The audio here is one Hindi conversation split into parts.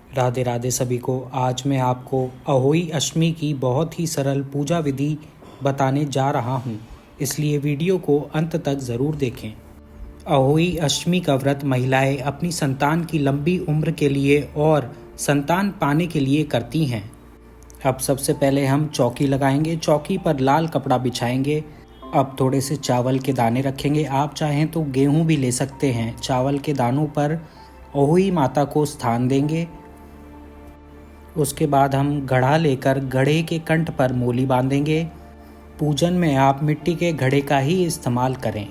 राधे राधे सभी को। आज मैं आपको अहोई अष्टमी की बहुत ही सरल पूजा विधि बताने जा रहा हूँ, इसलिए वीडियो को अंत तक ज़रूर देखें। अहोई अष्टमी का व्रत महिलाएं अपनी संतान की लंबी उम्र के लिए और संतान पाने के लिए करती हैं। अब सबसे पहले हम चौकी लगाएंगे। चौकी पर लाल कपड़ा बिछाएंगे। अब थोड़े से चावल के दाने रखेंगे। आप चाहें तो गेहूं भी ले सकते हैं। चावल के दानों पर अहोई माता को स्थान देंगे। उसके बाद हम घड़ा लेकर घड़े के कंठ पर मोली बांधेंगे। पूजन में आप मिट्टी के घड़े का ही इस्तेमाल करें।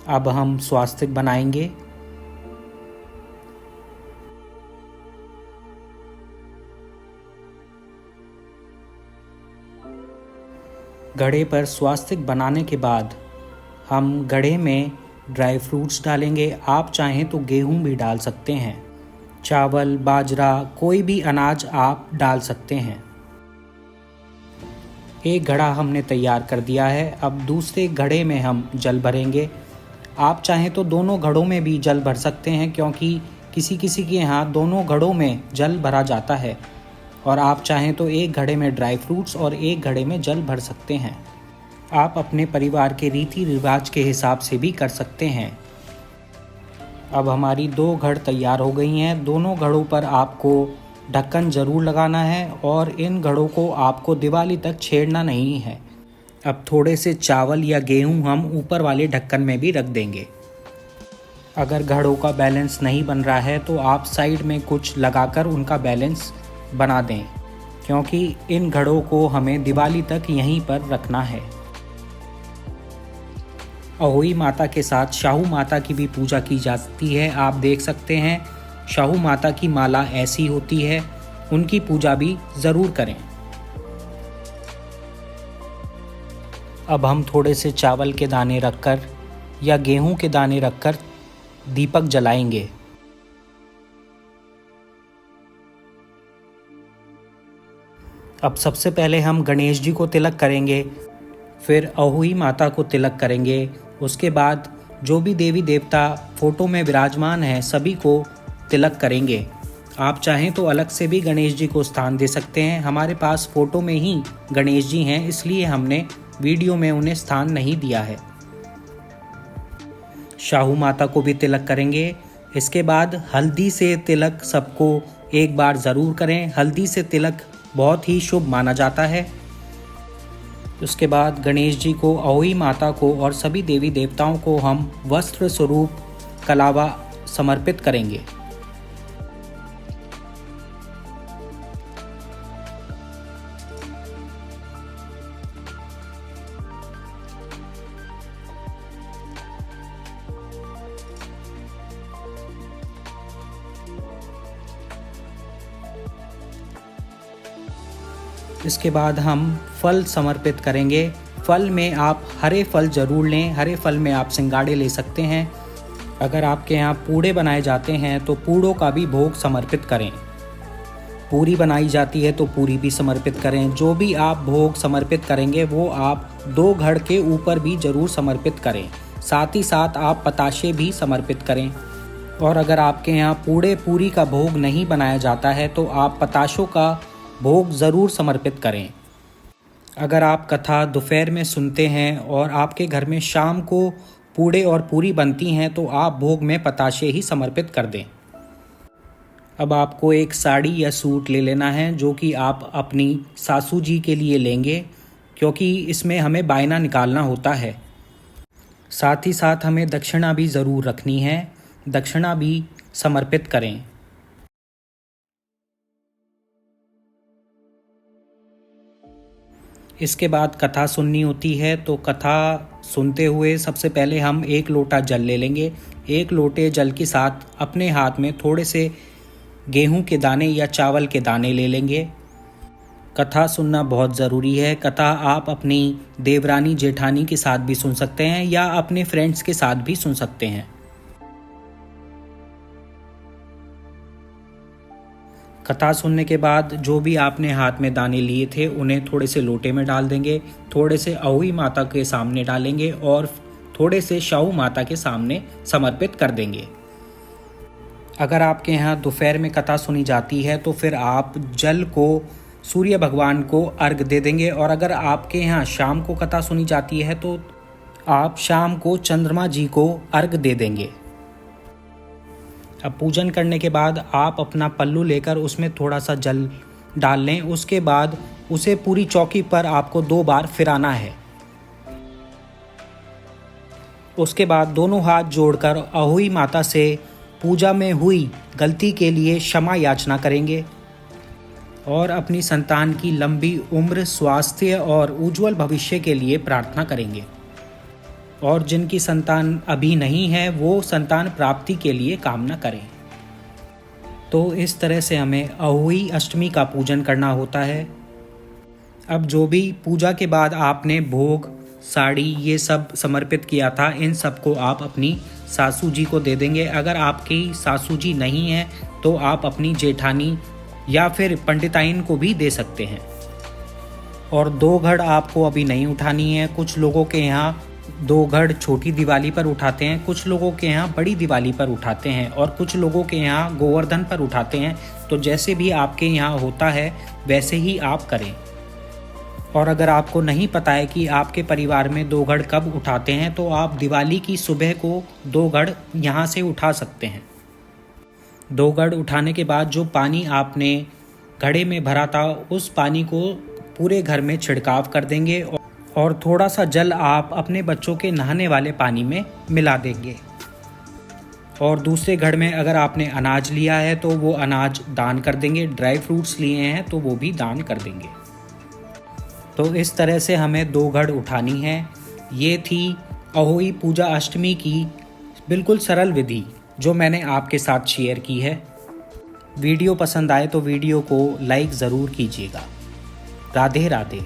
अब हम स्वास्तिक बनाएंगे। घड़े पर स्वास्तिक बनाने के बाद हम घड़े में ड्राई फ्रूट्स डालेंगे। आप चाहें तो गेहूं भी डाल सकते हैं। चावल, बाजरा, कोई भी अनाज आप डाल सकते हैं। एक घड़ा हमने तैयार कर दिया है। अब दूसरे घड़े में हम जल भरेंगे। आप चाहें तो दोनों घड़ों में भी जल भर सकते हैं, क्योंकि किसी किसी के यहाँ दोनों घड़ों में जल भरा जाता है। और आप चाहें तो एक घड़े में ड्राई फ्रूट्स और एक घड़े में जल भर सकते हैं। आप अपने परिवार के रीति रिवाज के हिसाब से भी कर सकते हैं। अब हमारी 2 घड़ तैयार हो गई हैं। दोनों घड़ों पर आपको ढक्कन ज़रूर लगाना है और इन घड़ों को आपको दिवाली तक छेड़ना नहीं है। अब थोड़े से चावल या गेहूं हम ऊपर वाले ढक्कन में भी रख देंगे। अगर घड़ों का बैलेंस नहीं बन रहा है तो आप साइड में कुछ लगाकर उनका बैलेंस बना दें, क्योंकि इन घड़ों को हमें दिवाली तक यहीं पर रखना है। अहोई माता के साथ शाहू माता की भी पूजा की जाती है। आप देख सकते हैं शाहू माता की माला ऐसी होती है। उनकी पूजा भी ज़रूर करें। अब हम थोड़े से चावल के दाने रखकर या गेहूं के दाने रखकर दीपक जलाएंगे। अब सबसे पहले हम गणेश जी को तिलक करेंगे, फिर अहोई माता को तिलक करेंगे। उसके बाद जो भी देवी देवता फोटो में विराजमान हैं सभी को तिलक करेंगे। आप चाहें तो अलग से भी गणेश जी को स्थान दे सकते हैं। हमारे पास फोटो में ही गणेश जी हैं, इसलिए हमने वीडियो में उन्हें स्थान नहीं दिया है। शाहू माता को भी तिलक करेंगे। इसके बाद हल्दी से तिलक सबको एक बार ज़रूर करें। हल्दी से तिलक बहुत ही शुभ माना जाता है। उसके बाद गणेश जी को, अहोई माता को और सभी देवी देवताओं को हम वस्त्र स्वरूप कलावा समर्पित करेंगे। इसके बाद हम फल समर्पित करेंगे। फल में आप हरे फल ज़रूर लें। हरे फल में आप सिंगाड़े ले सकते हैं। अगर आपके यहाँ पूड़े बनाए जाते हैं तो पूड़ों का भी भोग समर्पित करें। पूरी बनाई जाती है तो पूरी भी समर्पित करें। जो भी आप भोग समर्पित करेंगे वो आप 2 घड़ के ऊपर भी ज़रूर समर्पित करें। साथ ही साथ आप पताशे भी समर्पित करें। और अगर आपके यहाँ पूड़े पूरी का भोग नहीं बनाया जाता है तो आप पताशों का भोग ज़रूर समर्पित करें। अगर आप कथा दोपहर में सुनते हैं और आपके घर में शाम को पूड़े और पूरी बनती हैं तो आप भोग में पताशे ही समर्पित कर दें। अब आपको एक साड़ी या सूट ले लेना है, जो कि आप अपनी सासू जी के लिए लेंगे, क्योंकि इसमें हमें बायना निकालना होता है। साथ ही साथ हमें दक्षिणा भी ज़रूर रखनी है। दक्षिणा भी समर्पित करें। इसके बाद कथा सुननी होती है, तो कथा सुनते हुए सबसे पहले हम 1 लोटा जल ले लेंगे। 1 लोटे जल के साथ अपने हाथ में थोड़े से गेहूं के दाने या चावल के दाने ले लेंगे। कथा सुनना बहुत ज़रूरी है। कथा आप अपनी देवरानी जेठानी के साथ भी सुन सकते हैं या अपने फ्रेंड्स के साथ भी सुन सकते हैं। कथा सुनने के बाद जो भी आपने हाथ में दाने लिए थे उन्हें थोड़े से लोटे में डाल देंगे। थोड़े से अहोई माता के सामने डालेंगे और थोड़े से शाहू माता के सामने समर्पित कर देंगे। अगर आपके यहाँ दोपहर में कथा सुनी जाती है तो फिर आप जल को सूर्य भगवान को अर्घ दे देंगे, और अगर आपके यहाँ शाम को कथा सुनी जाती है तो आप शाम को चंद्रमा जी को अर्घ दे देंगे। अब पूजन करने के बाद आप अपना पल्लू लेकर उसमें थोड़ा सा जल डाल लें। उसके बाद उसे पूरी चौकी पर आपको 2 बार फिराना है। उसके बाद दोनों हाथ जोड़कर अहोई माता से पूजा में हुई गलती के लिए क्षमा याचना करेंगे और अपनी संतान की लंबी उम्र, स्वास्थ्य और उज्जवल भविष्य के लिए प्रार्थना करेंगे। और जिनकी संतान अभी नहीं है वो संतान प्राप्ति के लिए कामना करें। तो इस तरह से हमें अहोई अष्टमी का पूजन करना होता है। अब जो भी पूजा के बाद आपने भोग, साड़ी ये सब समर्पित किया था, इन सबको आप अपनी सासू जी को दे देंगे। अगर आपकी सासू जी नहीं है तो आप अपनी जेठानी या फिर पंडिताइन को भी दे सकते हैं। और 2 घड़ आपको अभी नहीं उठानी है। कुछ लोगों के यहाँ 2 घड़ छोटी दिवाली पर उठाते हैं, कुछ लोगों के यहाँ बड़ी दिवाली पर उठाते हैं, और कुछ लोगों के यहाँ गोवर्धन पर उठाते हैं। तो जैसे भी आपके यहाँ होता है वैसे ही आप करें। और अगर आपको नहीं पता है कि आपके परिवार में 2 घड़ कब उठाते हैं तो आप दिवाली की सुबह को 2 घड़ यहाँ से उठा सकते हैं। 2 घड़ उठाने के बाद जो पानी आपने घड़े में भरा था उस पानी को पूरे घर में छिड़काव कर देंगे, और थोड़ा सा जल आप अपने बच्चों के नहाने वाले पानी में मिला देंगे। और दूसरे घड़ में अगर आपने अनाज लिया है तो वो अनाज दान कर देंगे, ड्राई फ्रूट्स लिए हैं तो वो भी दान कर देंगे। तो इस तरह से हमें 2 घड़ उठानी है। ये थी अहोई पूजा अष्टमी की बिल्कुल सरल विधि जो मैंने आपके साथ शेयर की है। वीडियो पसंद आए तो वीडियो को लाइक ज़रूर कीजिएगा। राधे राधे।